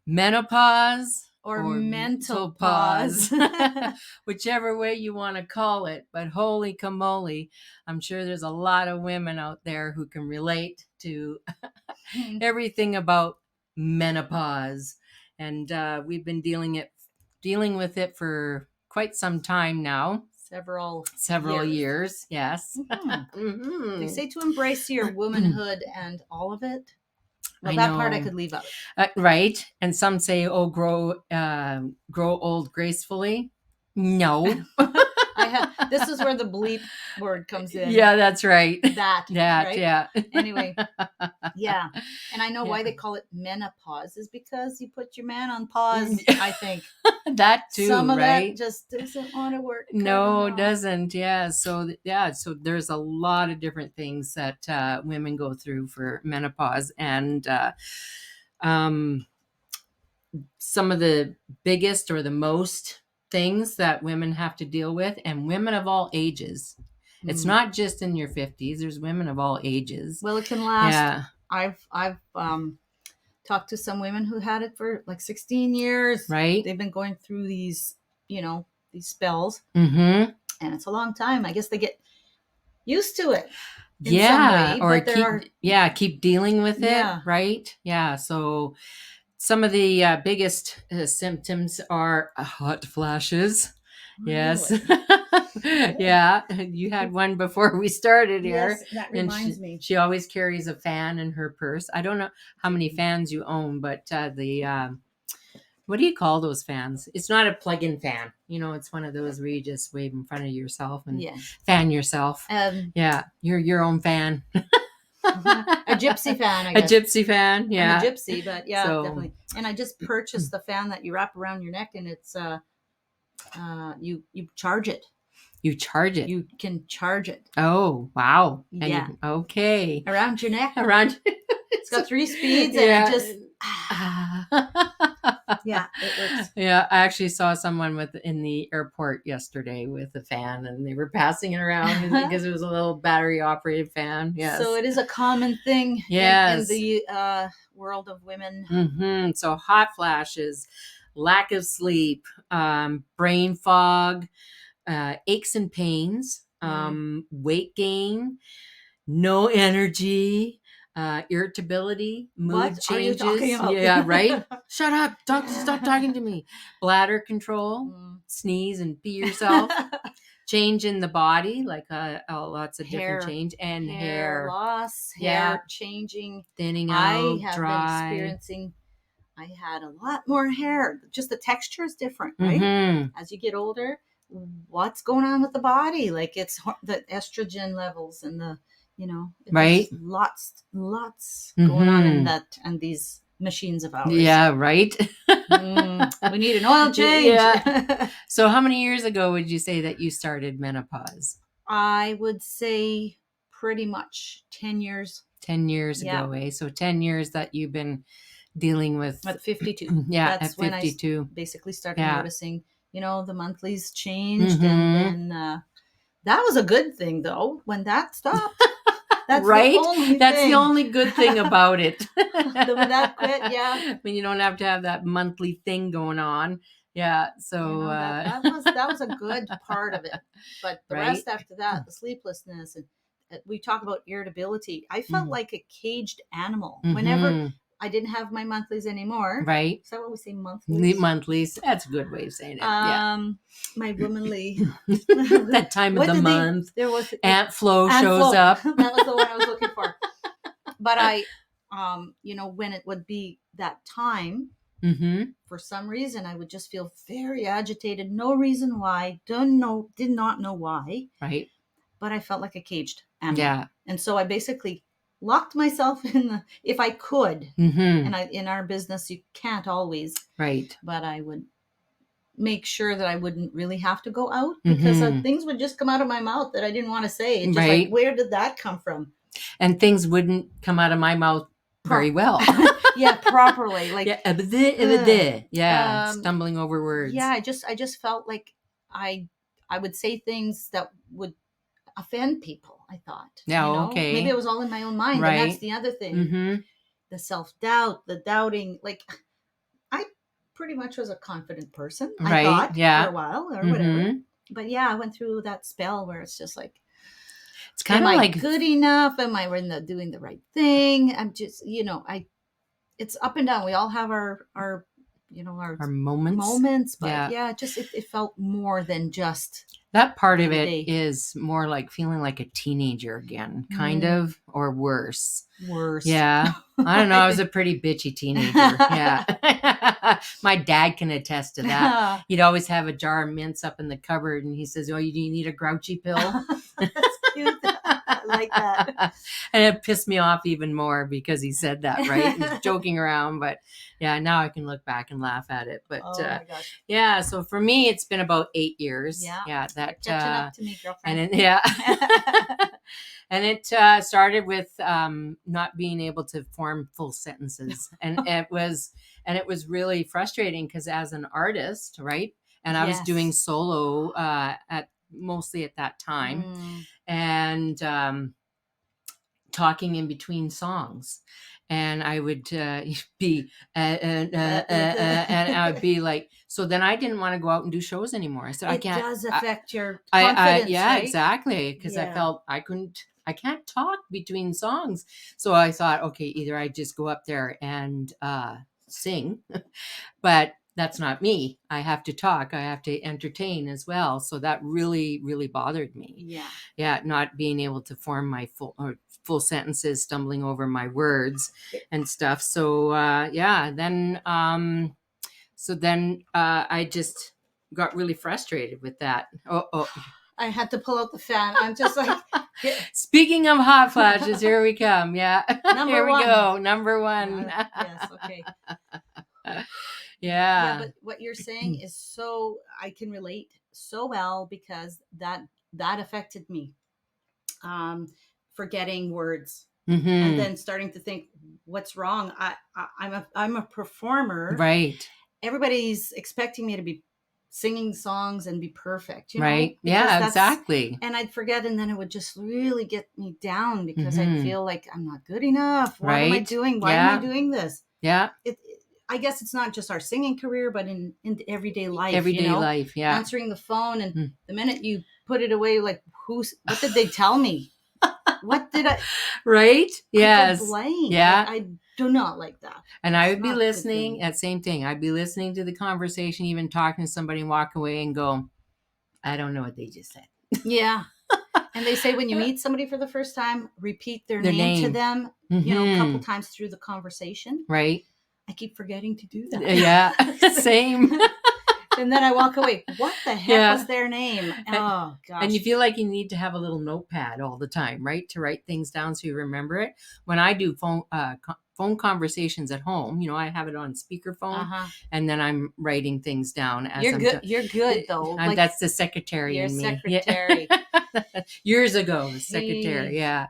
menopause or mental pause. whichever way you want to call it. But holy camole, I'm sure there's a lot of women out there who can relate to everything about menopause. And we've been dealing with it for quite some time now. Several years. Yes. They say to embrace your womanhood and all of it. Well, that part I could leave out. Right. And some say, "Oh, grow old gracefully." No. This is where the bleep word comes in. Yeah, that's right. That right? Yeah. Anyway, yeah. And I know why they call it menopause is because you put your man on pause, I think. That too, some of right? that just doesn't want to work. No, it doesn't. Yeah. So there's a lot of different things that women go through for menopause, and some of the biggest or the most things that women have to deal with, and women of all ages. It's not just in your 50s. There's women of all ages. Well, it can last. Yeah. I've talked to some women who had it for like 16 years. Right. They've been going through these spells. Mm-hmm. And it's a long time. I guess they get used to it. Yeah. Or keep dealing with it. Right. Yeah. So some of the biggest symptoms are hot flashes. Really? Yes. Yeah. You had one before we started here. Yes, that reminds me. She always carries a fan in her purse. I don't know how many fans you own, but what do you call those fans? It's not a plug-in fan. It's one of those where you just wave in front of yourself and fan yourself. Yeah. You're your own fan. A gypsy fan, I guess. A gypsy fan, yeah. I'm a gypsy, but definitely. And I just purchased the fan that you wrap around your neck, and it's you charge it. You charge it. You can charge it. Oh, wow. Yeah. Okay. Around your neck. It's got 3 speeds, and it just yeah, it works. Yeah, I actually saw someone in the airport yesterday with a fan, and they were passing it around because it was a little battery operated fan. Yes. So it is a common thing in the world of women. Mm-hmm. So hot flashes, lack of sleep, brain fog, aches and pains, weight gain, no energy, irritability, mood changes. Are you talking about? Yeah, right. Shut up! Stop talking to me. Bladder control, sneeze and pee yourself. Change in the body, like lots of different change, and hair loss, hair changing, thinning out, I have dry. been experiencing. I had a lot more hair. Just the texture is different, right? Mm-hmm. As you get older, what's going on with the body? Like it's the estrogen levels and the. Right. Lots going on in that and these machines of ours. Yeah, right. We need an oil change. Yeah. So how many years ago would you say that you started menopause? I would say pretty much 10 years. 10 years ago, eh? So 10 years that you've been dealing with. At 52. Yeah, that's at 52. When I basically started noticing, the monthlies changed. And then that was a good thing, though, when that stopped. That's right. That's the only good thing about it. That quit, yeah. I mean, you don't have to have that monthly thing going on. Yeah. So that was a good part of it. But the rest after that, the sleeplessness, and we talk about irritability. I felt like a caged animal whenever I didn't have my monthlies anymore. Right. Is that what we say, monthlies? Monthlies. That's a good way of saying it. My womanly. That time of the month. There was Aunt Flo shows up. That was the one I was looking for. But I, when it would be that time, for some reason, I would just feel very agitated. No reason why. Did not know why. Right. But I felt like a caged animal. Yeah. And so I basically locked myself if I could. And in our business, you can't always. Right. But I would make sure that I wouldn't really have to go out because things would just come out of my mouth that I didn't want to say. It's just like, where did that come from? And things wouldn't come out of my mouth very well. Yeah, properly. Like stumbling over words. Yeah, I just felt like I would say things that would offend people, I thought. Yeah, okay. Maybe it was all in my own mind. Right. And that's the other thing. The self-doubt, the doubting. Like, I pretty much was a confident person, I Right. thought, for Yeah. a while or Mm-hmm. whatever. But yeah, I went through that spell where it's just like, It's kind am of I like, good enough? Am I doing the right thing? I'm just, it's up and down. We all have our our moments. moments, but Yeah. yeah, just it felt more than just That part of it day-to-day. is more like feeling like a teenager again, kind of, or worse. Worse. Yeah. I don't know. I was a pretty bitchy teenager. Yeah. My dad can attest to that. He'd always have a jar of mints up in the cupboard and he says, "Oh, do you need a grouchy pill?" That's cute. I like that. And it pissed me off even more because he said that, right? He was joking around, but yeah, now I can look back and laugh at it. But Oh my gosh. yeah, so for me, it's been about 8 years. Yeah. Yeah, You're catching up to me, girlfriend. and yeah. And it started with not being able to form full sentences, and it was really frustrating because as an artist, right? And I was doing Yes. solo mostly at that time, and talking in between songs, and I would be and I would be like, so then I didn't want to go out and do shows anymore. I said, I can't. It does affect your confidence, Yeah, right? exactly, because I Yeah. felt I can't talk between songs. So I thought, okay, either I just go up there and sing, but that's not me. I have to talk. I have to entertain as well. So that really, really bothered me. Yeah. Yeah, not being able to form my full sentences, stumbling over my words and stuff. So yeah, then I just got really frustrated with that. Oh. I had to pull out the fan. I'm just like, Speaking of hot flashes, here we come. Yeah. Here we one. go. Number one. Yes, okay. Yeah. Yeah, but what you're saying is so, I can relate so well because that affected me. Forgetting words. Mm-hmm. And then starting to think, what's wrong? I'm a performer. Right. Everybody's expecting me to be singing songs and be perfect, right? Yeah, exactly. And I'd forget, and then it would just really get me down because I'd feel like I'm not good enough. What am I doing? Why am I doing this? Yeah. I guess it's not just our singing career, but in everyday life. Everyday life, yeah. Answering the phone, and the minute you put it away, like, what did they tell me? What did I? Right? Yes. I complain. Yeah. I do not like that. And I would be listening at same thing. I'd be listening to the conversation, even talking to somebody and walk away and go, I don't know what they just said. Yeah. And they say when you meet somebody for the first time, repeat their name to them, a couple times through the conversation. Right. I keep forgetting to do that. Yeah. Same. And then I walk away. What the heck was their name? Oh, gosh. And you feel like you need to have a little notepad all the time, right? To write things down so you remember it. When I do phone conversations at home, I have it on speakerphone, and then I'm writing things down. As You're good, though. That's the secretary in me. Secretary. Years ago, secretary, yeah.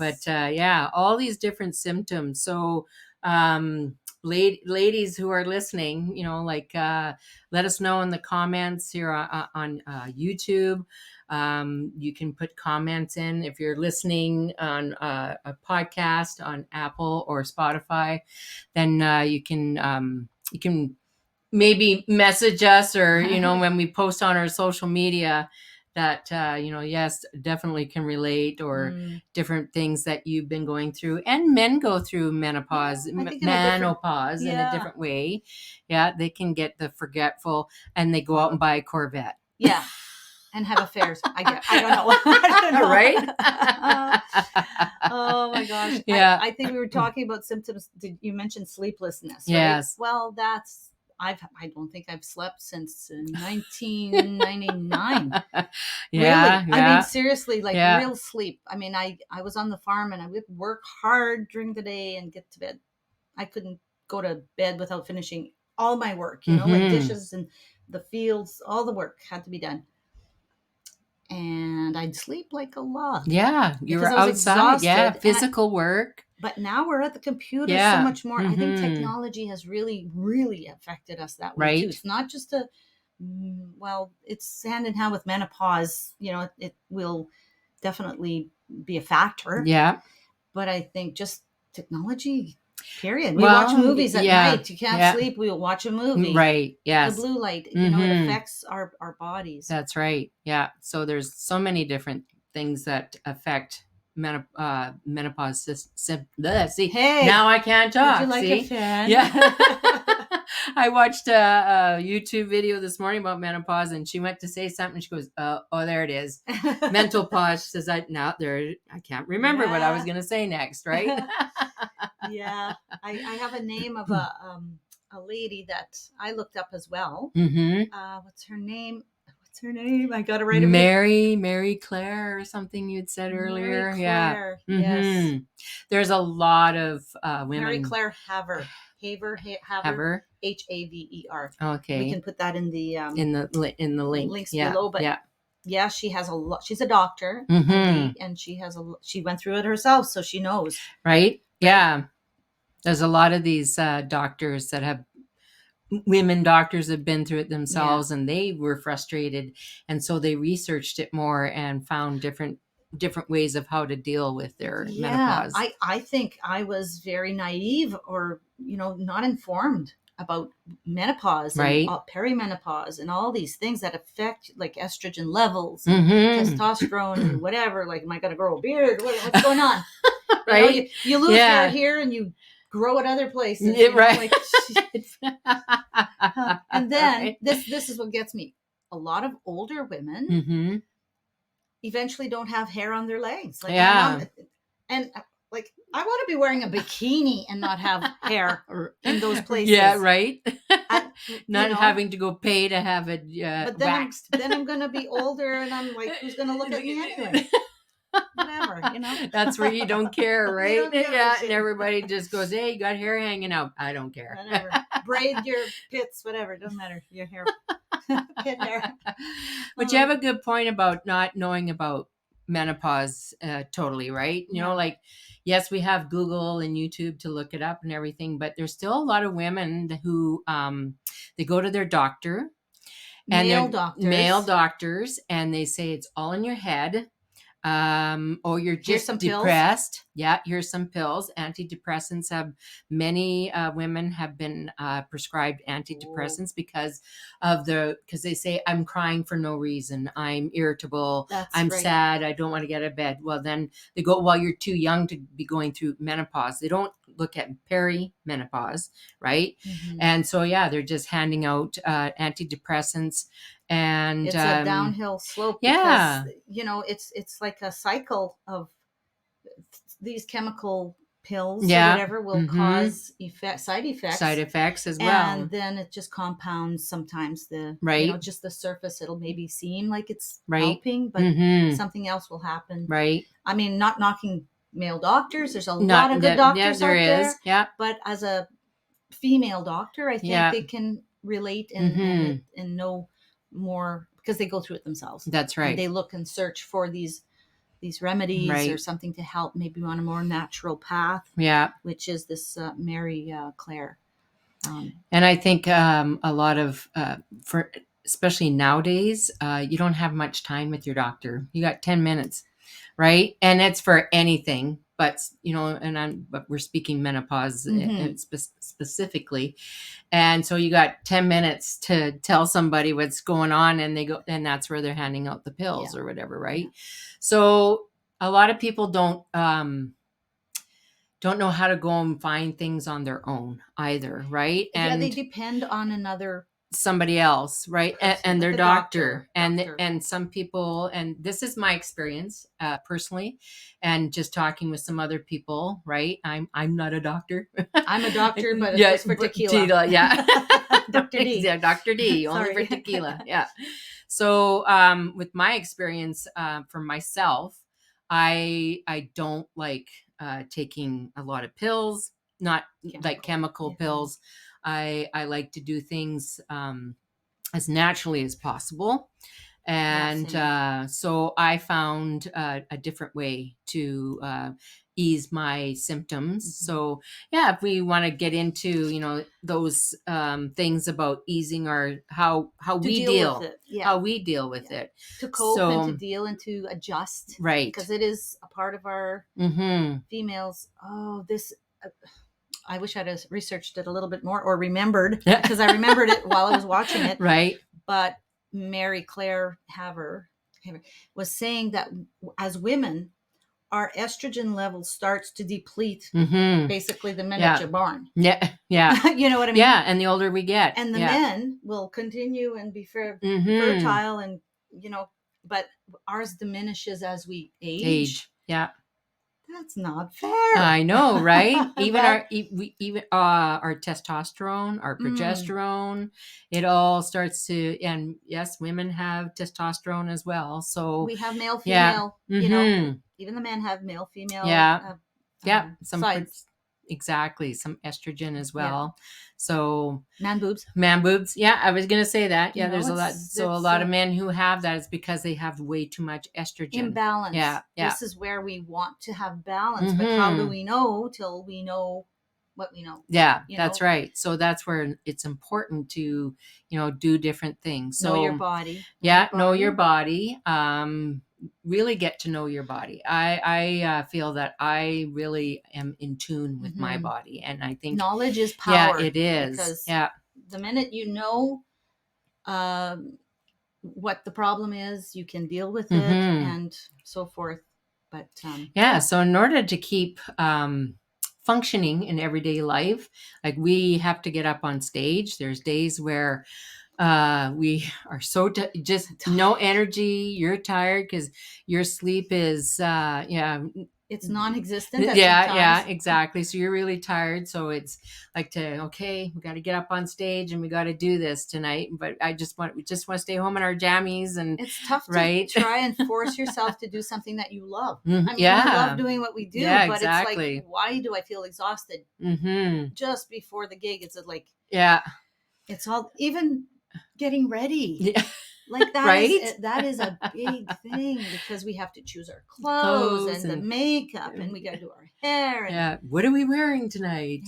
But all these different symptoms. So ladies who are listening, let us know in the comments here on YouTube. You can put comments in if you're listening on a podcast on Apple or Spotify. Then you can maybe message us, or when we post on our social media that yes, definitely can relate, or different things that you've been going through. And men go through menopause in a different way. Yeah, they can get the forgetful and they go out and buy a Corvette. Yeah. And have affairs. I don't know. Right? Oh my gosh. Yeah. I think we were talking about symptoms. Did you mention sleeplessness? Right? Yes. Well, I don't think I've slept since 1999. Yeah. Really? I mean, seriously, real sleep. I mean, I was on the farm and I would work hard during the day and get to bed. I couldn't go to bed without finishing all my work, like dishes and the fields, all the work had to be done. And I'd sleep like a log. Yeah, you were outside. Exhausted. Yeah, physical work. But now we're at the computer so much more. I think technology has really, really affected us that way too. It's not just it's hand in hand with menopause. It will definitely be a factor. Yeah. But I think just technology Period. We watch Well, movies at yeah, night. You can't yeah, sleep. We'll watch a movie. right, The yes. blue light, it Mm-hmm. affects our bodies. That's right. Yeah. So there's so many different things that affect menopause. See, Hey, now I can't would you talk. like a See, fan? yeah. I watched a YouTube video this morning about menopause, and she went to say something. She goes, "Oh, there it is, mental pause." She says, "I now there. I can't remember what I was Yeah. going to say next." Right? Yeah. I have a name of a lady that I looked up as well. Mm-hmm. What's her name? What's her name? I got to write it. Mary Claire or something you'd said Mary earlier. Yeah. Claire. Yes. Mm-hmm. There's a lot of Mary women. Claire Haver. Haver. Haver. Haver. We Okay. can put that in the In the link. links Yeah. below. But Yeah. yeah, she has a lot. She's a doctor, Mm-hmm. and she has she went through it herself, so she knows. Right. Yeah. There's a lot of these doctors that have women doctors have been through it themselves, and they were frustrated, and so they researched it more and found different ways of how to deal with their Yeah, menopause. I think I was very naive, or not informed about menopause and Right. perimenopause and all these things that affect like estrogen levels and Mm-hmm. testosterone and whatever. Like, am I gonna grow a beard? What's going on? Right. You lose hair Yeah. here and you grow at other places. Yeah, right. And then Right. this is what gets me. A lot of older women Mm-hmm. eventually don't have hair on their legs. Like my Yeah. mom, and like I want to be wearing a bikini and not have hair in those places. Yeah, right. I, Not having to go pay to have it but then waxed. then I'm gonna be older, and I'm like, who's gonna look at me anyway? Whatever, That's where you don't care, You right? don't give a Yeah, shit. and everybody just goes, "Hey, you got hair hanging out." I don't care. Whatever. Braid your pits, whatever. Doesn't matter. Your hair, pit hair. But you have a good point about not knowing about menopause totally, right? Yeah. Like, yes, we have Google and YouTube to look it up and everything, but there's still a lot of women who they go to their doctor, and Male they're doctors. male doctors, and they say it's all in your head. Or you're just depressed. Pills. Yeah, here's some pills. Antidepressants have many women have been prescribed antidepressants because they say I'm crying for no reason. I'm irritable. I'm sad. I don't want to get out of bed. Well, then they go, well, you're too young to be going through menopause. They don't look at perimenopause, right? Mm-hmm. And so, yeah, they're just handing out antidepressants. And it's a downhill slope. Yeah, because it's like a cycle of these chemical pills or whatever will cause side effects as well, and then it just compounds. Sometimes just the surface, it'll maybe seem like it's helping, but something else will happen. Right. I mean, not knocking male doctors, there's a lot of good doctors out there. Yeah, but as a female doctor, I think they can relate and know more because they go through it themselves. That's right. And they look and search for these remedies or something to help, maybe on a more natural path. Yeah, which is this Mary Claire. And I think a lot of for especially nowadays, you don't have much time with your doctor. You got 10 minutes, right? And it's for anything. But but we're speaking menopause specifically, and so you got 10 minutes to tell somebody what's going on, and they go, and that's where they're handing out the pills or whatever, right? So a lot of people don't know how to go and find things on their own either, right? And they depend on somebody else, right? And their doctor. And some people, and this is my experience personally, and just talking with some other people, right? I'm not a doctor. I'm a doctor, but just for tequila. Yeah. Dr. D. Yeah, Dr. D, only for tequila. Yeah. So with my experience for myself, I don't like taking a lot of pills, not like chemical pills. I like to do things as naturally as possible. And so I found a different way to ease my symptoms. So yeah, if we want to get into those things about easing how we deal with it. How we deal with it, to cope and to deal and to adjust, right? Because it is a part of our females. I wish I'd have researched it a little bit more or remembered, because I remembered it while I was watching it. Right. But Mary Claire Haver was saying that as women, our estrogen level starts to deplete basically the minute you're born. Yeah. Yeah. You know what I mean? Yeah. And the older we get. And the men will continue and be fertile, and, you know, but ours diminishes as we age. Yeah. That's not fair. I know, right? Even our testosterone, our progesterone, it all starts to, and yes, women have testosterone as well. So we have male, female, you know, even the men have male, female. Sides. Exactly. Some estrogen as well. So man boobs. Yeah, I was gonna say that. Yeah, there's a lot. So a lot of men who have that is because they have way too much estrogen. Imbalance. Yeah. This is where we want to have balance, but how do we know till we know what we know? Yeah, that's right. So that's where it's important to, do different things. So know your body. Know your body. Really get to know your body. I feel that I really am in tune with my body, and I think knowledge is power. Yeah, it is. Because the minute you know what the problem is, you can deal with it and so forth. But so in order to keep functioning in everyday life, like we have to get up on stage. There's days where we are so just no energy. You're tired because your sleep is it's non-existent at times. Exactly. So you're really tired. So it's like we got to get up on stage and we got to do this tonight. But we just want to stay home in our jammies, and it's tough to try and force yourself to do something that you love. I mean, we love doing what we do, but exactly. It's like, why do I feel exhausted just before the gig? It's like, it's all, even getting ready. Like that that is a big thing, because we have to choose our clothes and the makeup, and we got to do our hair. And what are we wearing tonight?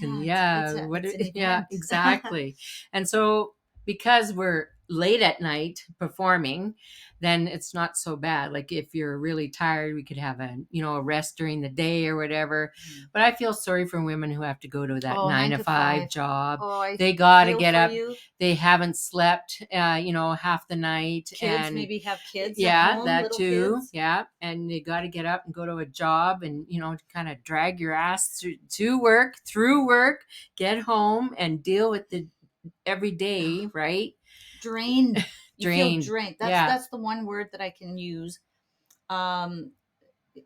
Exactly. And so because we're late at night performing, then it's not so bad. Like if you're really tired, we could have a rest during the day or whatever. But I feel sorry for women who have to go to that 9 to 5 job. They got to get up. They haven't slept, half the night. Kids, maybe have kids. At home, that too. Kids. Yeah. And you got to get up and go to a job and, kind of drag your ass through work, get home and deal with the everyday, right? Drained. You feel drained. That's the one word that I can use.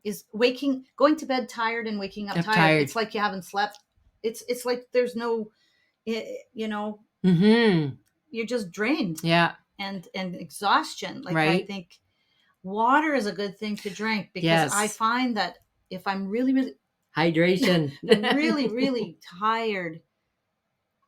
Is going to bed tired and waking up tired. It's like you haven't slept. It's like there's no, you're just drained. Yeah. And exhaustion. Like I think water is a good thing to drink, because I find that if I'm really, really hydration, really, really tired,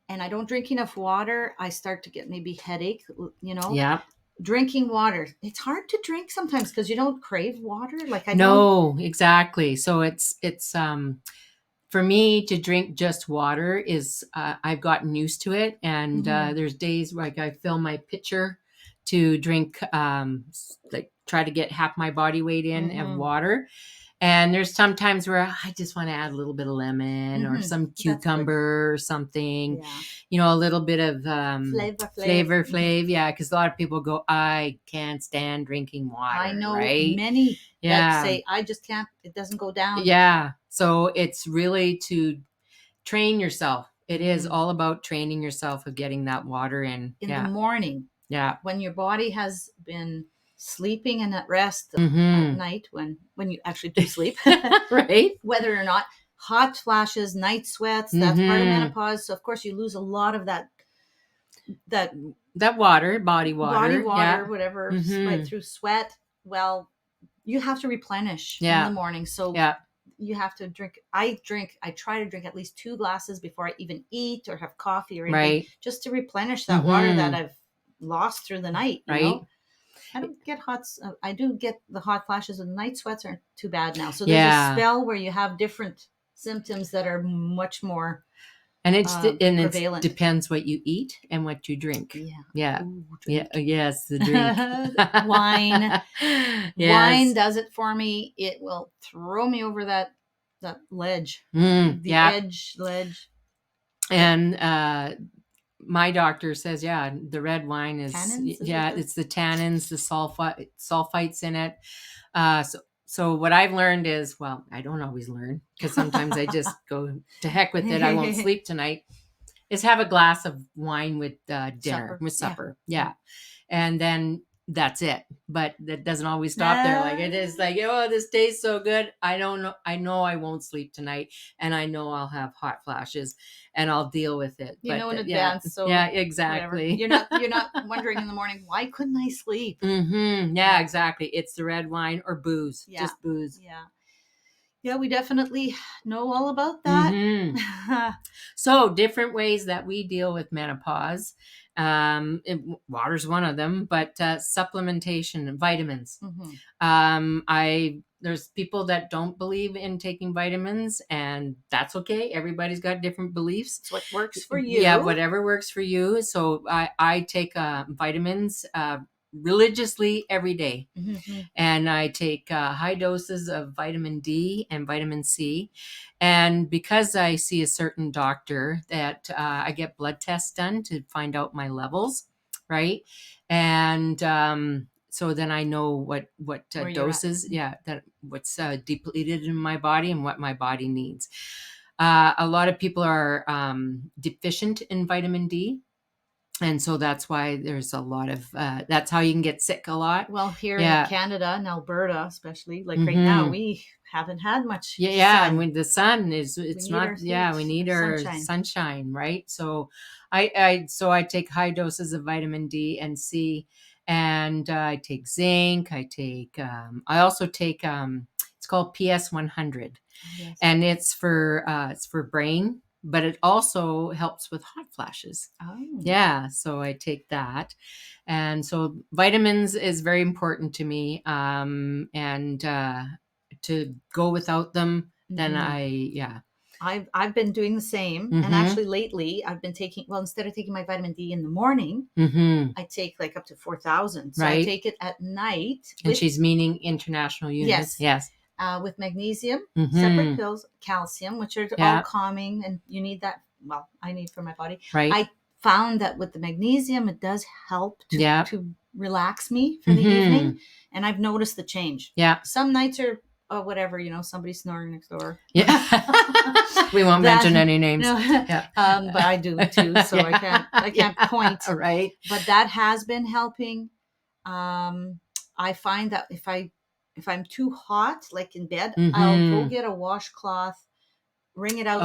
and I don't drink enough water, I start to get maybe headache, Yeah. Drinking water. It's hard to drink sometimes because you don't crave water. Like I don't. Exactly. So it's for me to drink just water is I've gotten used to it. And there's days like I fill my pitcher to drink, try to get half my body weight in of water. And there's some times where I just want to add a little bit of lemon or some cucumber or something, a little bit of flavor. Yeah, because a lot of people go, I can't stand drinking water. I know many that say, I just can't, it doesn't go down. Yeah. So it's really to train yourself. It is all about training yourself of getting that water in. In the morning. Yeah. When your body has been sleeping and at rest at night, when you actually do sleep, right? Whether or not hot flashes, night sweats, that's part of menopause. So of course you lose a lot of that water, body water, whatever, right through sweat. Well, you have to replenish in the morning. So you have to drink. I try to drink at least 2 glasses before I even eat or have coffee or anything, just to replenish that water that I've lost through the night. You know? I don't get I do get the hot flashes, and night sweats aren't too bad now. So there's a spell where you have different symptoms that are much more and it depends what you eat and what you drink. Yes, the drink. Wine. Wine does it for me. It will throw me over that ledge. Edge ledge. And my doctor says, yeah, the red wine is, Tannins, it's the tannins, the sulfites in it. So what I've learned is, well, I don't always learn because sometimes I just go to heck with it. I won't sleep tonight. Is have a glass of wine with dinner, with supper. Yeah. And then that's it. But that doesn't always stop there. Like it is like, oh, this tastes so good. I don't know. I know I won't sleep tonight, and I know I'll have hot flashes, and I'll deal with it. You know in yeah, advance. So yeah, exactly. You're not wondering in the morning, why couldn't I sleep? Yeah, exactly. It's the red wine or booze. Yeah. Just booze. Yeah. Yeah, we definitely know all about that. So different ways that we deal with menopause. Water's one of them, but supplementation and vitamins. There's people that don't believe in taking vitamins, and that's okay. Everybody's got different beliefs. It's what works for you. Yeah, whatever works for you. So I take vitamins religiously every day. And I take high doses of vitamin D and vitamin C. And because I see a certain doctor, that I get blood tests done to find out my levels, right? And so then I know what doses, that what's depleted in my body and what my body needs. A lot of people are deficient in vitamin D. And so that's why there's a lot of, that's how you can get sick a lot. Well, here in Canada and Alberta, especially, like right now, we haven't had much sun. And when the sun is, it's not, we need our sunshine, right? So I take high doses of vitamin D and C, and I take zinc. I also take, it's called PS 100, and it's for brain, but it also helps with hot flashes. Yeah, so I take that. And so vitamins is very important to me. And to go without them, then I've been doing the same. And actually lately I've been taking, instead of taking my vitamin D in the morning, I take like up to 4,000. So I take it at night. And she's meaning international units. Yes. With magnesium, separate pills, calcium, which are all calming, and you need that. Well, I need for my body. Right. I found that with the magnesium, it does help to relax me for the evening, and I've noticed the change. Yeah. Some nights are whatever, somebody's snoring next door. Yeah. We won't mention any names. No, but I do too, so I can't point. Right. But that has been helping. I find that if I'm too hot, like in bed, I'll go get a washcloth, wring it out,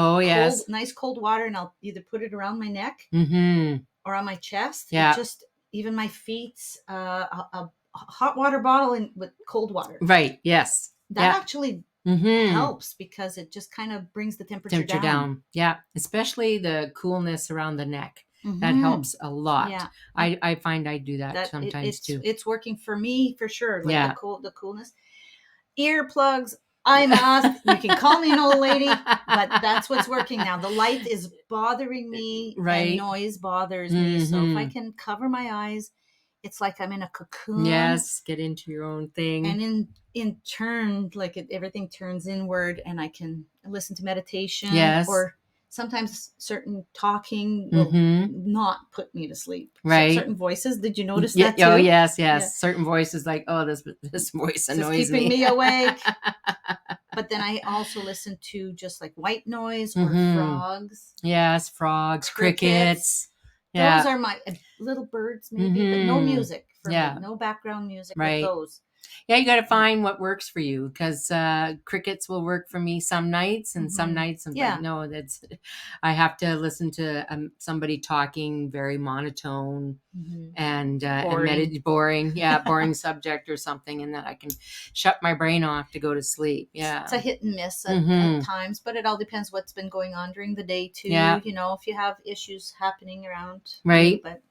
nice cold water, and I'll either put it around my neck or on my chest. Yeah. Just even my feet, a hot water bottle with cold water. Right. Yes. That actually helps because it just kind of brings the temperature down. Yeah. Especially the coolness around the neck. That helps a lot. Yeah. I find I do that sometimes too. It's working for me for sure. Like the coolness. Earplugs, eye mask. You can call me an old lady, but that's what's working now. The light is bothering me, and noise bothers me. So if I can cover my eyes, it's like I'm in a cocoon. Yes, get into your own thing. And in turn, like everything turns inward, and I can listen to meditation. Yes. Or sometimes certain talking will not put me to sleep. Right. Certain voices. Did you notice that too? Oh, yes. Yeah. Certain voices like, oh, this voice annoys keeping me awake. But then I also listen to just like white noise or frogs. Yes, frogs, crickets. Yeah. Those are my little birds maybe, but no music for me. No background music. Right. With those. Yeah, you got to find what works for you, because crickets will work for me some nights, and some nights I'm like, no, I have to listen to somebody talking very monotone and boring, boring subject or something, and then I can shut my brain off to go to sleep. Yeah, it's a hit and miss at times, but it all depends what's been going on during the day too. Yeah. If you have issues happening around, right? But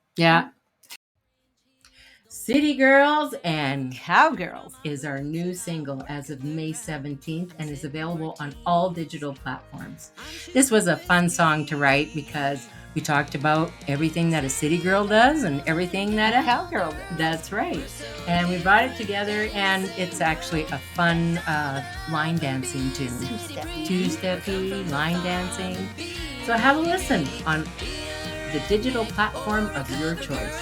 City Girls and Cowgirls is our new single as of May 17th and is available on all digital platforms. This was a fun song to write because we talked about everything that a city girl does and everything that a cowgirl does. That's right. And we brought it together, and it's actually a fun line dancing tune. Two-steppy line dancing. So have a listen on the digital platform of your choice.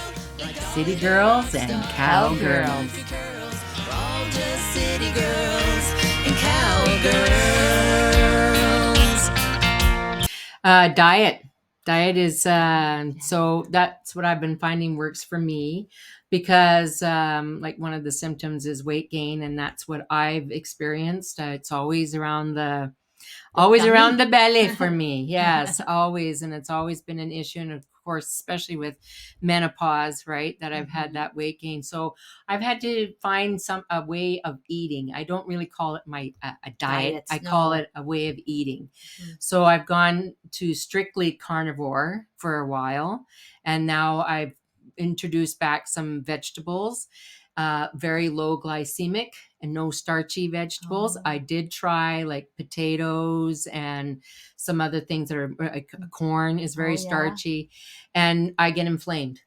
City girls and cowgirls. We're all just city girls and cowgirls. Diet is so that's what I've been finding works for me, because like one of the symptoms is weight gain, and that's what I've experienced. It's always around the belly for me. Yes, always. And it's always been an issue. And of course, especially with menopause, right, that I've had that weight gain. So I've had to find a way of eating. I don't really call it a diet. I call it a way of eating. So I've gone to strictly carnivore for a while. And now I've introduced back some vegetables, very low glycemic and no starchy vegetables. I did try like potatoes and some other things that are like corn is very starchy, and I get inflamed.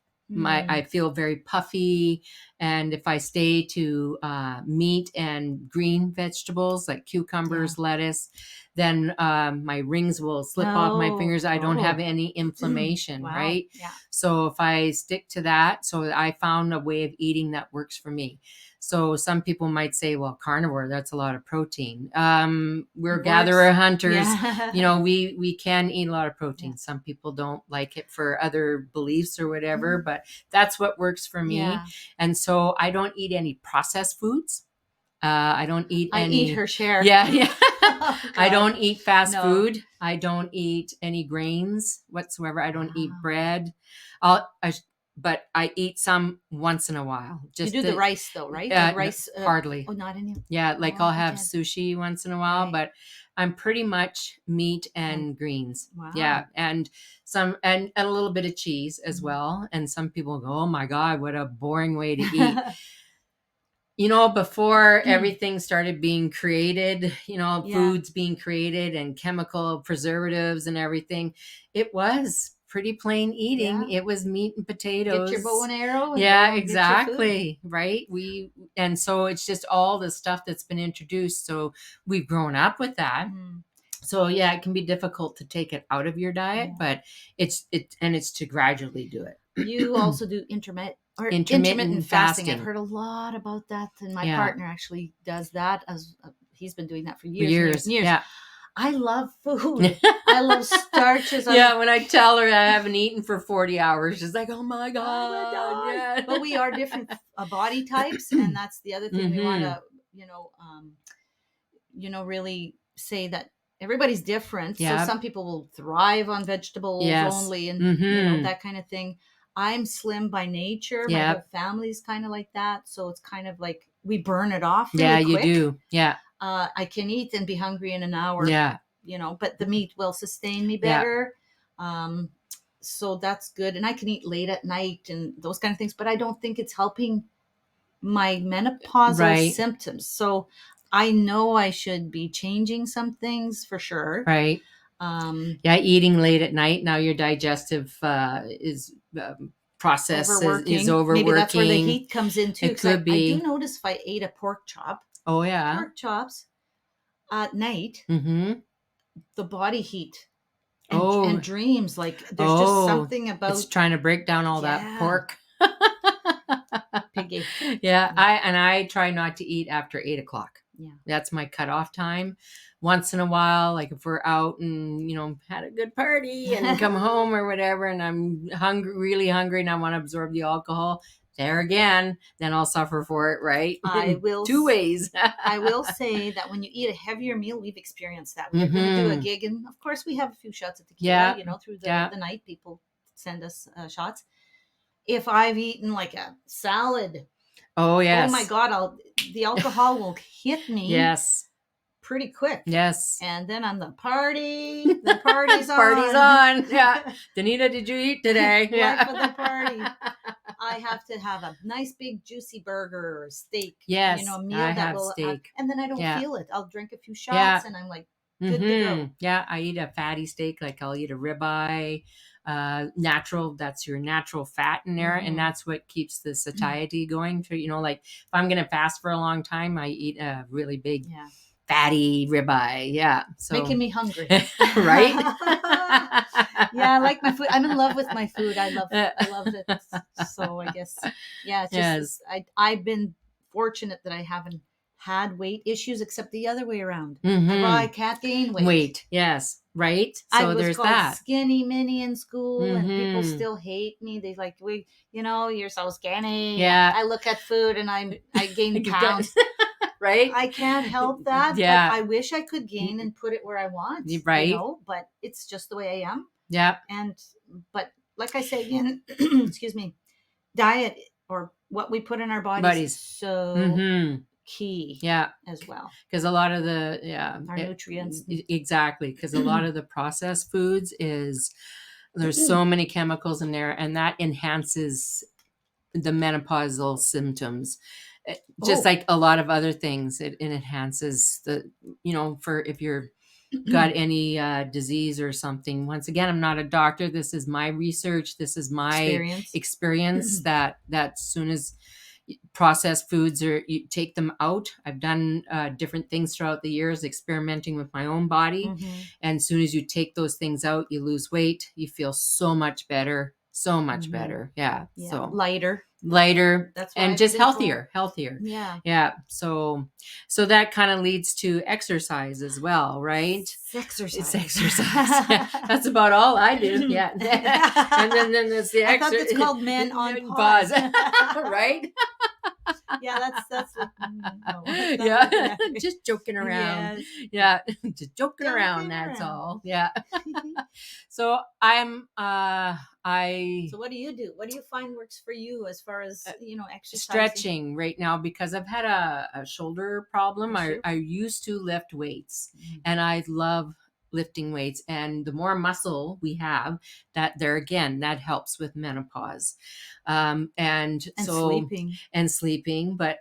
I feel very puffy, and if I stay to meat and green vegetables like cucumbers, lettuce, then my rings will slip off my fingers. I don't have any inflammation, right? Yeah. So if I stick to that, so I found a way of eating that works for me. So some people might say, well, carnivore, that's a lot of protein. We're gatherer hunters. Yeah. We can eat a lot of protein. Some people don't like it for other beliefs or whatever, but that's what works for me. Yeah. And so I don't eat any processed foods. I don't eat I any. eat her share. Yeah. Oh, I don't eat fast No. food. I don't eat any grains whatsoever. I don't eat bread. But I eat some once in a while. You do the rice though, right? The rice. Hardly. Oh, not any. Yeah, like I'll have okay. sushi once in a while, Right. but I'm pretty much meat and greens. Wow. Yeah, and some and a little bit of cheese as well. And some people go, "Oh my God, what a boring way to eat." Before everything started being created, foods being created and chemical preservatives and everything, it was pretty plain eating. It was meat and potatoes. Get your bow and arrow. And yeah, exactly. Right. And so it's just all the stuff that's been introduced. So we've grown up with that. So yeah, it can be difficult to take it out of your diet, but it's to gradually do it. You also do intermittent fasting. I've heard a lot about that, and my partner actually does that. As he's been doing that for years. Yeah. I love food. I love starches. When I tell her I haven't eaten for 40 hours, she's like, "Oh my God." Yeah. But we are different body types, and that's the other thing we want to, really say that everybody's different. So some people will thrive on vegetables only, and that kind of thing. I'm slim by nature. My whole family's kind of like that. So it's kind of like we burn it off really quick. You do. Yeah. I can eat and be hungry in an hour. Yeah. But the meat will sustain me better. So that's good. And I can eat late at night and those kind of things, but I don't think it's helping my menopausal symptoms. So I know I should be changing some things for sure. Right. Eating late at night. Now your digestive is process is overworking. Maybe that's where the heat comes in too. It could be. I do notice if I ate a pork chop. Oh yeah. Pork chops at night. The body heat and dreams. Like there's just something about it's trying to break down all that pork. Piggy. Yeah. I try not to eat after 8:00. Yeah. That's my cutoff time. Once in a while, like if we're out and, had a good party and come home or whatever, and I'm hungry, really hungry, and I want to absorb the alcohol, there again, then I'll suffer for it, right? I will. 2 ways. I will say that when you eat a heavier meal, we've experienced that. We're going to do a gig, and of course we have a few shots of tequila, through the night. People send us shots. If I've eaten like a salad, oh yes, oh my God, the alcohol will hit me. Yes. Pretty quick. Yes. And then on the party's on. Party's on. Yeah. Danita, did you eat today? Life of the party. I have to have a nice big juicy burger or steak. Yes. A meal I that have will steak. And then I don't feel it. I'll drink a few shots and I'm like good to go. Yeah, I eat a fatty steak, like I'll eat a ribeye. Natural, that's your natural fat in there, and that's what keeps the satiety going. Like if I'm gonna fast for a long time, I eat a really big fatty ribeye. Yeah. So Making me hungry. right? Yeah, I like my food. I'm in love with my food. I love it. So I guess, yeah, it's just Yes. I've been fortunate that I haven't had weight issues, except the other way around. Mhm. I can't gain weight. Yes. Right. I So was there's called that. skinny mini in school, and people Mhm. still hate me. They like, you're so skinny. Yeah. I look at food and I gain You've got pounds. right. I can't help that, but Yeah. I wish I could gain and put it where I want, Right. but it's just the way I am. Yeah. But like I say again, excuse me, diet or what we put in our bodies is Buddies. so Mhm. key Yeah. as well. Because a lot of the Our nutrients. exactly, because a lot of the processed foods there's so many chemicals in there, and that enhances the menopausal symptoms. Just Oh. like a lot of other things, it enhances for if you're got any disease or something. Once again, I'm not a doctor. This is my research. This is my experience that soon as processed foods or you take them out. I've done different things throughout the years, experimenting with my own body. And as soon as you take those things out, you lose weight. You feel so much better. So much better. Yeah. So lighter. That's and just healthier. Yeah. So that kind of leads to exercise as well, right? It's exercise. Yeah. That's about all I do. Yeah. And then there's the I thought it's called Men on Pause. Pause. Right? Yeah, that's like, no. Yeah. Just joking around. Yes. Yeah. Just joking around. That's all. Yeah. So So what do you do? What do you find works for you as far as exercising? Stretching right now, because I've had a shoulder problem. I used to lift weights, and I love lifting weights, and the more muscle we have, that helps with menopause, and sleeping. But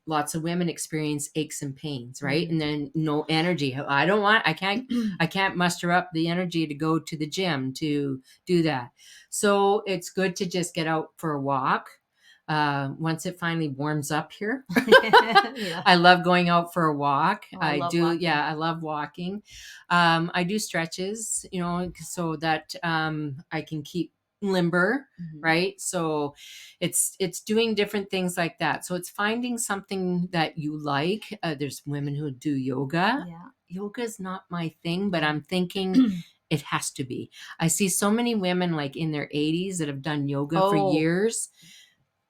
lots of women experience aches and pains, right? And then no energy. I can't muster up the energy to go to the gym to do that. So it's good to just get out for a walk. Once it finally warms up here, I love going out for a walk. I do. Walking. Yeah, I love walking. I do stretches, so that I can keep limber, right? So it's doing different things like that. So it's finding something that you like. There's women who do yoga. Yeah. Yoga is not my thing, but I'm thinking it has to be. I see so many women like in their 80s that have done yoga for years.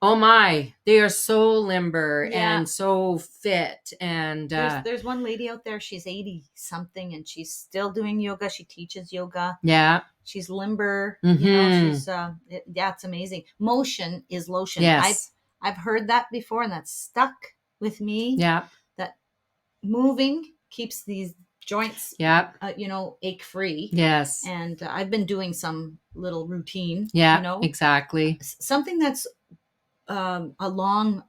Oh my, they are so limber and so fit. And there's one lady out there, she's 80 something and she's still doing yoga. She teaches yoga. Yeah. She's limber. She's it's amazing. Motion is lotion. Yes. I've heard that before, and that's stuck with me. Yeah. That moving keeps these joints ache free. Yes. And I've been doing some little routine. Yeah. Exactly. Something that's a long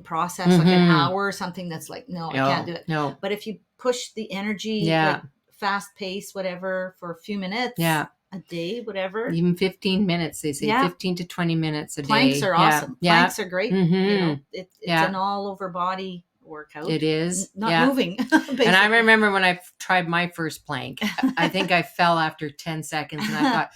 process, like an hour or something, that's like, no, I can't do it. No. But if you push the energy, like fast pace, whatever, for a few minutes, a day, whatever. Even 15 minutes, they say 15 to 20 minutes a day. Planks are awesome. Planks are great. It's an all over body workout. It is. Not moving. And I remember when I tried my first plank, I think I fell after 10 seconds and I thought,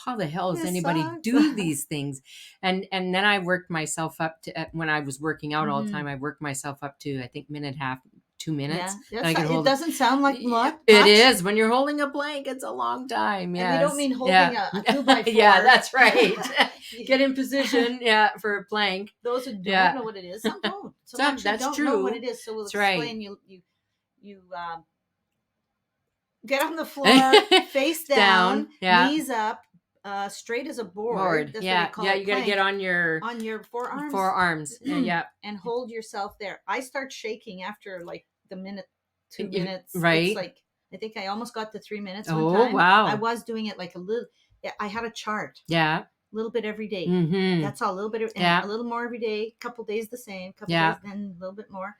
how the hell does anybody do these things? And then I worked myself up to, when I was working out all the time, I worked myself up to, I think, minute and a half, 2 minutes. Yeah. It doesn't sound like much. It is. When you're holding a plank, it's a long time. Yes. And we don't mean holding a 2x4. Yeah, that's right. Get in position, for a plank. Those who don't know what it is, some don't. Some don't know what it is. So we'll explain. You get on the floor, face down, knees up, straight as a board. That's what we call it. You got to get on your forearms. And hold yourself there. I start shaking after like the minute, 2 minutes. Right. It's like, I think I almost got to 3 minutes one time. Oh, wow. I was doing it like a little. I had a chart. Yeah. A little bit every day. That's all. A little bit. And a little more every day. A couple days the same. Couple days, then a little bit more.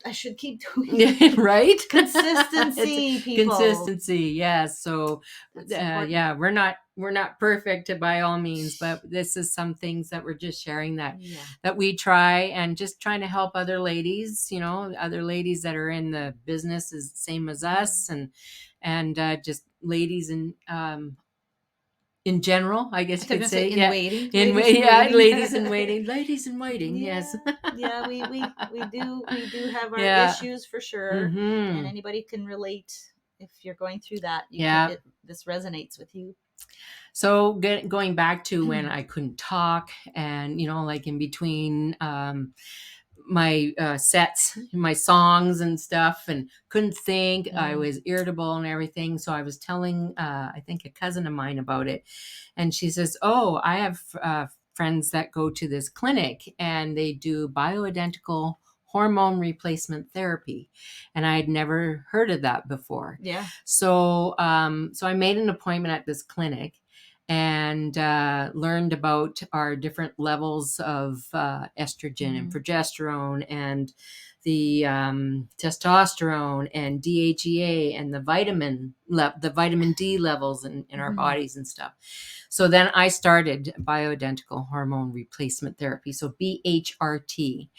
I should keep doing it. Right? Consistency, people. Consistency, yes. So, we're not we're not perfect by all means, but this is some things that we're just sharing that Yeah. that we try, and just trying to help other ladies, other ladies that are in the business is same as us, and just ladies in general, I I guess was you could gonna say say. in Yeah. waiting, ladies in Yeah, waiting. ladies in waiting, ladies in waiting. Yes. Yeah, yeah, we do have our Yeah. issues for sure, and Hmm. anybody can relate if you're going through that. Yeah. This resonates with you. So going back to when I couldn't talk, and like in between my sets, my songs and stuff, and couldn't think, I was irritable and everything. So I was telling, I think, a cousin of mine about it, and she says, "Oh, I have friends that go to this clinic, and they do bioidentical hormone replacement therapy," and I had never heard of that before. Yeah. So I made an appointment at this clinic, and learned about our different levels of estrogen and progesterone, and the testosterone and DHEA, and the vitamin D levels in our bodies and stuff. So then I started bioidentical hormone replacement therapy, so BHRT.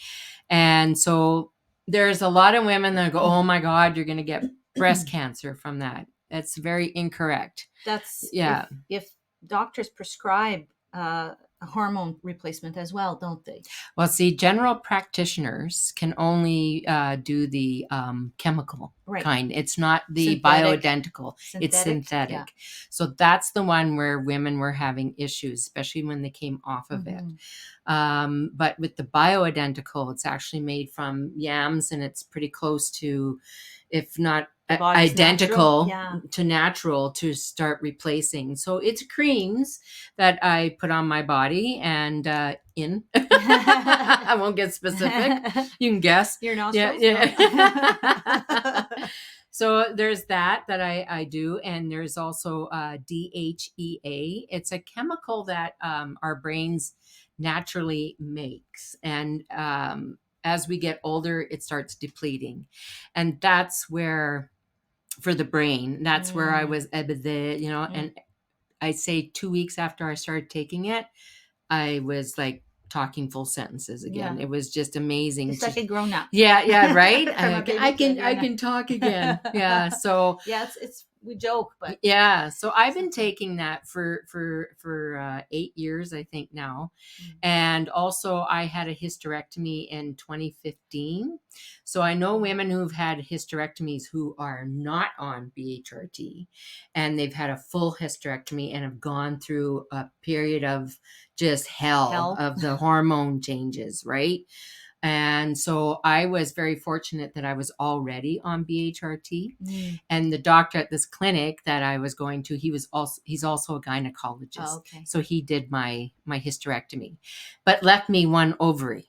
And so there's a lot of women that go, "Oh my God, you're going to get breast cancer from that." That's very incorrect. That's Yeah. if doctors prescribe a hormone replacement as well, don't they? Well, see, general practitioners can only do the chemical Right. kind. It's not the Synthetic. bioidentical. It's Synthetic, yeah. synthetic. So that's the one where women were having issues, especially when they came off of it. But with the bioidentical, it's actually made from yams, and it's pretty close to, if not The body's identical natural. Yeah. to natural, to start replacing. So it's creams that I put on my body, and I won't get specific. You can guess. Your nostrils? Yeah. So there's that I do, and there's also DHEA. It's a chemical that our brains naturally makes, and as we get older, it starts depleting, and that's where, for the brain, that's where I was, and I'd say 2 weeks after I started taking it, I was like talking full sentences again. Yeah. It was just amazing. It's like a grown up. Yeah, right. From a baby I to a can grown-up. talk again. Yeah. So Yeah, it's we joke, but yeah, so I've been something. taking that for 8 years, I think now, and also I had a hysterectomy in 2015. So I know women who've had hysterectomies who are not on BHRT, and they've had a full hysterectomy and have gone through a period of just hell of the hormone changes, right? And so I was very fortunate that I was already on BHRT. And the doctor at this clinic that I was going to, he's also a gynecologist. Oh, okay. So he did my hysterectomy, but left me one ovary.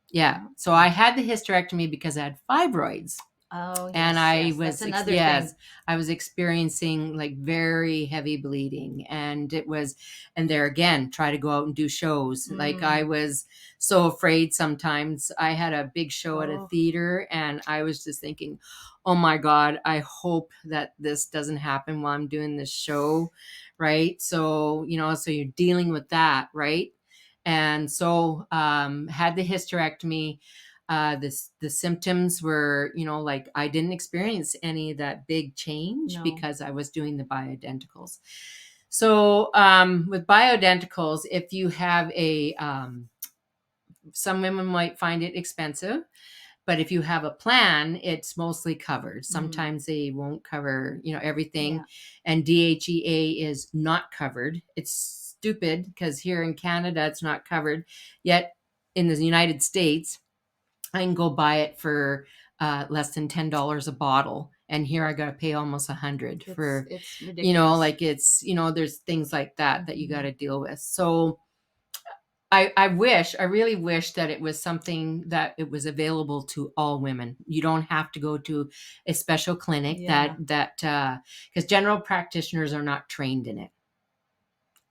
Yeah. So I had the hysterectomy because I had fibroids. Oh, yes. And I yes. was, That's another thing. I was experiencing like very heavy bleeding, and and there again, try to go out and do shows. Like I was so afraid sometimes. I had a big show at a theater, and I was just thinking, "Oh my God, I hope that this doesn't happen while I'm doing this show." Right. So, so you're dealing with that. Right. And so, had the hysterectomy. The symptoms were, like I didn't experience any of that big change because I was doing the bioidenticals. So with bioidenticals, if you have some women might find it expensive, but if you have a plan, it's mostly covered. Sometimes they won't cover, everything. Yeah. And DHEA is not covered. It's stupid because here in Canada, it's not covered. Yet in the United States, I can go buy it for less than $10 a bottle, and here I got to pay almost $100 for, it's ridiculous. like it's, there's things like that you got to deal with. So I really wish that it was something that it was available to all women. You don't have to go to a special clinic that because general practitioners are not trained in it,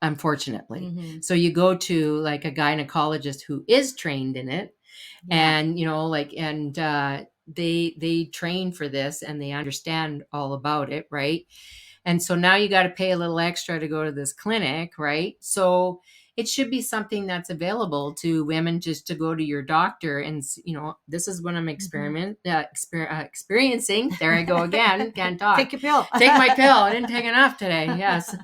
unfortunately. So you go to like a gynecologist who is trained in it, and they train for this, and they understand all about it, right? And so now you got to pay a little extra to go to this clinic, right? So it should be something that's available to women, just to go to your doctor and, this is what I'm experiencing. There I go again. Can't talk. Take your pill. Take my pill. I didn't take enough today. Yes.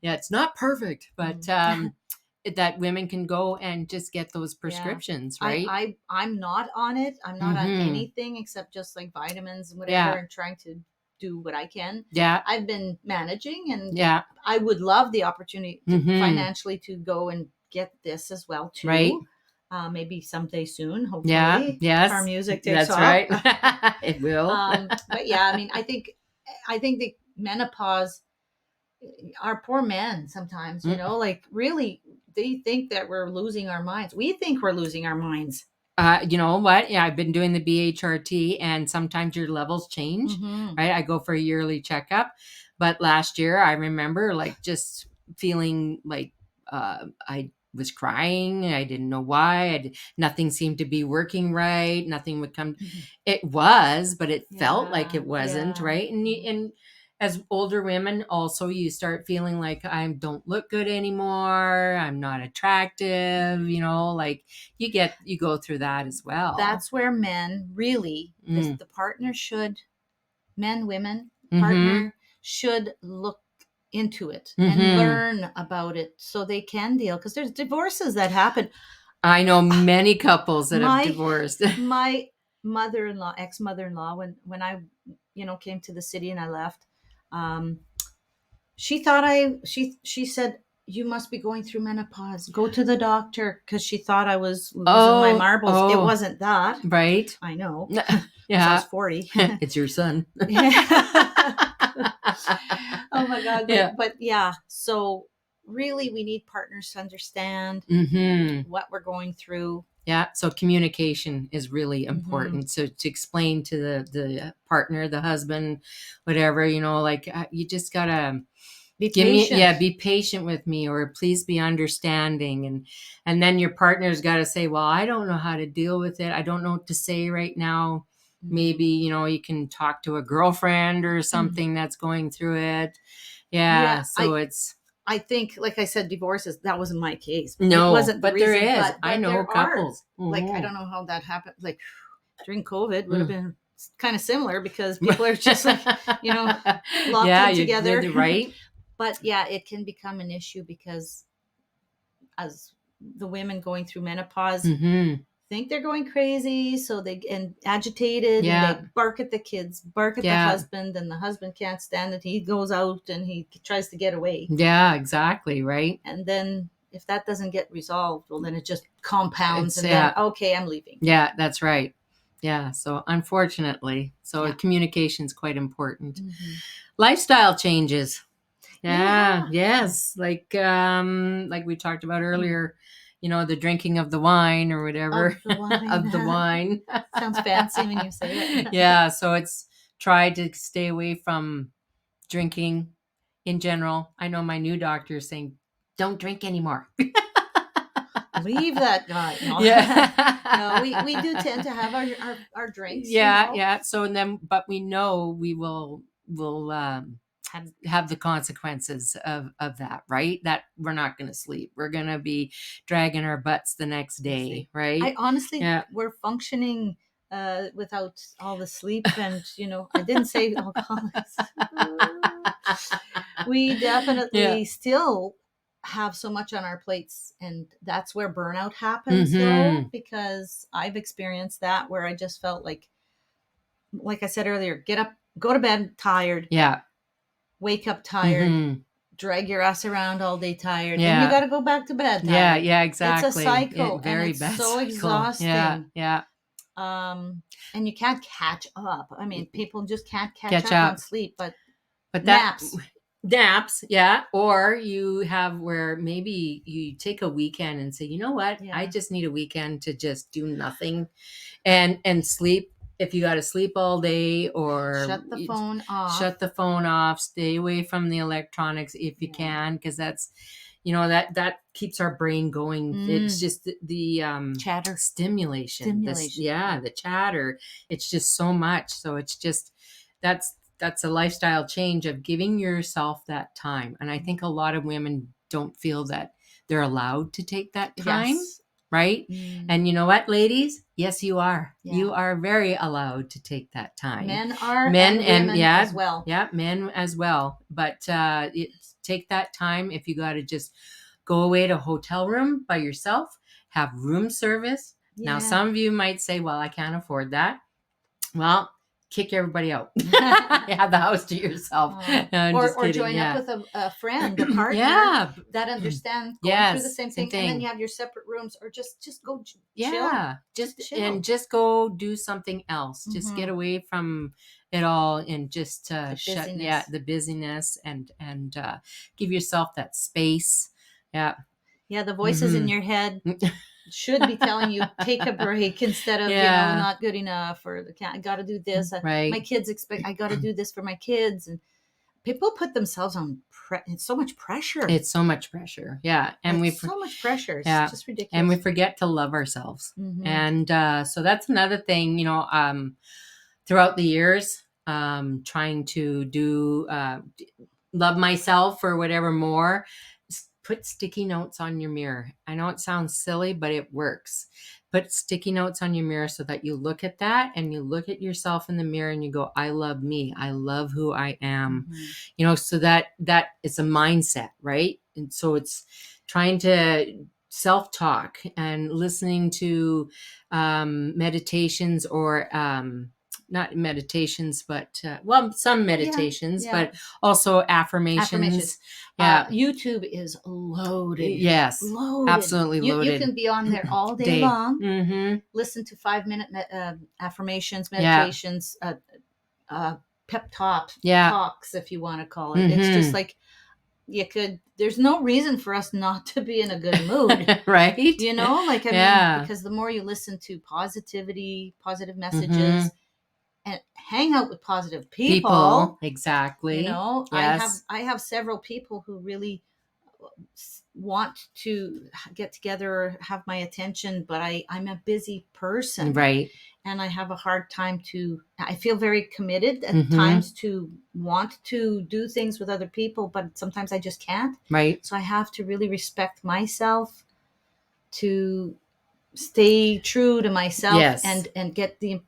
Yeah, it's not perfect, but that women can go and just get those prescriptions, right? I'm not on it. I'm not on anything except just like vitamins and whatever, and trying to do what I can. Yeah. I've been managing, and yeah, I would love the opportunity financially to go and get this as well too. Right. Maybe someday soon, hopefully. Yeah. Yes. Our music takes That's off. right. It will. But yeah, I mean, I think the menopause, our poor men sometimes, like really, they think that we're losing our minds. We think we're losing our minds. You know what? Yeah, I've been doing the BHRT, and sometimes your levels change, right? I go for a yearly checkup, but last year I remember like just feeling like I was crying. I didn't know why. Nothing seemed to be working right. Nothing would come. It was, but it felt like it wasn't, right? And as older women, also you start feeling like I don't look good anymore. I'm not attractive. Like you go through that as well. That's where men really, the partner should, men, women, partner should look into it and learn about it so they can deal, because there's divorces that happen. I know many couples that have divorced. My mother-in-law, ex-mother-in-law, when I came to the city and I left, she thought she said, you must be going through menopause, go to the doctor, because she thought I was losing my marbles. It wasn't that, right? I know. Yeah, I was 40. It's your son. Oh my God. But yeah, so really we need partners to understand what we're going through. Yeah, so communication is really important. So to explain to the partner, the husband, whatever, like you just gotta be patient. Be patient with me, or please be understanding. And then your partner's got to say, well, I don't know how to deal with it. I don't know what to say right now. Maybe, you can talk to a girlfriend or something that's going through it. Yeah. So I think, like I said, divorces, that wasn't my case. No, it wasn't the but reason, there is. but I know couples. Like, I don't know how that happened. Like during COVID would have been kind of similar, because people are just like, locked in together. Right. But yeah, it can become an issue because as the women going through menopause think they're going crazy, so and agitated, and they bark at the kids, bark at the husband, and the husband can't stand it. He goes out and he tries to get away. Yeah, exactly, right. And then if that doesn't get resolved, well, then it just compounds, and then okay, I'm leaving. Yeah, that's right. Yeah, so unfortunately, communication is quite important. Lifestyle changes. Yeah. Yes. Like we talked about earlier, the drinking of the wine or whatever. Of the wine. Sounds fancy when you say it. Yeah. So it's tried to stay away from drinking in general. I know my new doctor is saying, don't drink anymore. Leave that guy. No. Yeah. No, we do tend to have our drinks. Yeah. Yeah. So but we know we will have the consequences of that, right? That we're not going to sleep. We're going to be dragging our butts the next day, right? I honestly, we're functioning without all the sleep, and I didn't say alcoholics. We definitely still have so much on our plates, and that's where burnout happens, though, because I've experienced that, where I just felt like I said earlier, get up, go to bed tired. Yeah. Wake up tired, drag your ass around all day tired, and you got to go back to bed tired. Yeah, exactly. It's a cycle, very and it's bad so cycle. exhausting. Yeah. And you can't catch up. I mean, people just can't catch up on sleep, but naps, yeah. Or you have where maybe you take a weekend and say, you know what, I just need a weekend to just do nothing and sleep. If you got to sleep all day, or shut the phone off, stay away from the electronics if you can, because that's, that keeps our brain going. It's just the chatter, stimulation. The chatter. It's just so much. So it's just, that's that's a lifestyle change of giving yourself that time. And I think a lot of women don't feel that they're allowed to take that time. Yes. Right? And you know what, ladies? Yes, you are. Yeah. You are very allowed to take that time. Men are, men and women as well. Yeah, men as well. But take that time. If you got to just go away to a hotel room by yourself, have room service. Yeah. Now, some of you might say, well, I can't afford that. Well, kick everybody out. Have the house to yourself. Or join up with a friend, a partner that understands going through the same thing. And then you have your separate rooms, or just go chill. Just go do something else. Just get away from it all and just shut the busyness and give yourself that space. Yeah. Yeah, the voices in your head should be telling you take a break instead of not good enough, or I got to do this. Right. My kids expect I got to do this for my kids, and people put themselves on. It's so much pressure. It's so much pressure. Yeah, and so much pressure. It's just ridiculous. And we forget to love ourselves. And so that's another thing. Throughout the years, trying to do love myself or whatever more. Put sticky notes on your mirror. I know it sounds silly, but it works. Put sticky notes on your mirror so that you look at that and you look at yourself in the mirror and you go, I love me. I love who I am. So that it's a mindset, right? And so it's trying to self-talk and listening to meditations or not meditations, but some meditations, but also affirmations. Yeah. YouTube is loaded. Yes. Loaded. Absolutely loaded. You can be on there all day long. Listen to 5-minute affirmations, meditations, pep talks, if you want to call it. It's just like there's no reason for us not to be in a good mood. Right. Mean, because the more you listen to positivity, positive messages, and hang out with positive people. Exactly. I have several people who really want to get together or have my attention, but I'm a busy person. Right. And I have a hard time I feel very committed at times to want to do things with other people, but sometimes I just can't. Right. So I have to really respect myself to stay true to myself and get the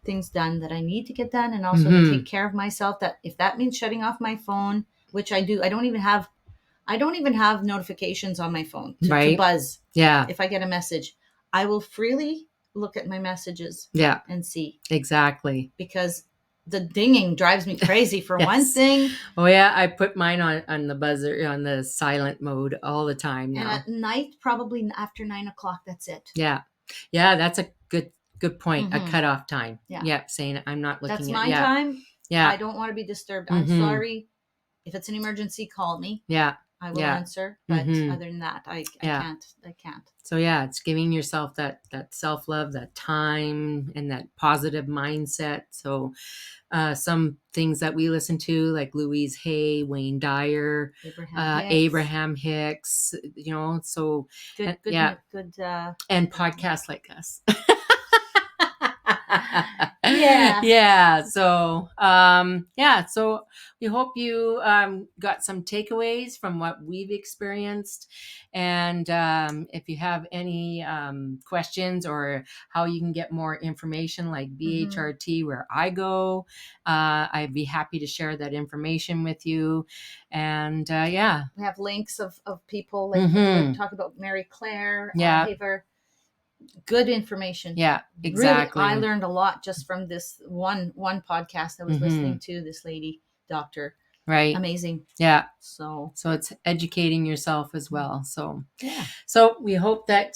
things done that I need to get done, and also take care of myself. That if that means shutting off my phone, which I do, I don't even have notifications on my phone to buzz. Yeah. If I get a message, I will freely look at my messages. Yeah. And see. Exactly. Because the dinging drives me crazy for one thing. Oh yeah, I put mine on the buzzer, on the silent mode all the time now. And at night, probably after 9 o'clock, that's it. Yeah. Yeah, that's a good point. A cutoff time. Yeah. Saying I'm not looking that's my time. Yeah. I don't want to be disturbed. I'm sorry. If it's an emergency, call me. Yeah. I will answer. But other than that, I can't. So it's giving yourself that self-love, that time, and that positive mindset. So some things that we listen to, like Louise Hay, Wayne Dyer, Abraham Hicks, so good. And podcasts like us. So so we hope you got some takeaways from what we've experienced, and if you have any questions or how you can get more information, like BHRT, where I go, I'd be happy to share that information with you. And we have links of people like talk about Mary Claire, Haver. Good information. Yeah, exactly. Really, I learned a lot just from this one podcast I was listening to. This lady, doctor, right? Amazing. Yeah. So it's educating yourself as well. So So we hope that,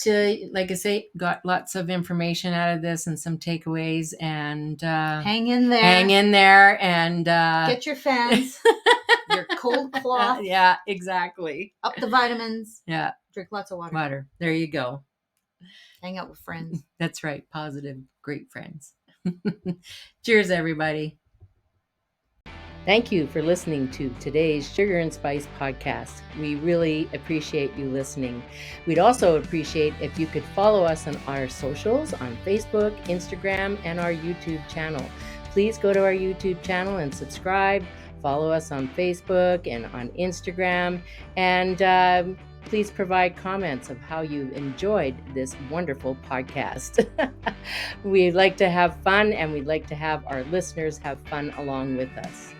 like I say, got lots of information out of this and some takeaways. And hang in there, and get your fans, your cold cloth. Yeah, exactly. Up the vitamins. Yeah. Drink lots of water. Water. There you go. Hang out with friends. That's right. Positive, great friends. Cheers, everybody. Thank you for listening to today's Sugar and Spice podcast. We really appreciate you listening. We'd also appreciate if you could follow us on our socials on Facebook, Instagram, and our YouTube channel. please go to our YouTube channel and subscribe. Follow us on Facebook and on Instagram. And please provide comments of how you enjoyed this wonderful podcast. We'd like to have fun, and we'd like to have our listeners have fun along with us.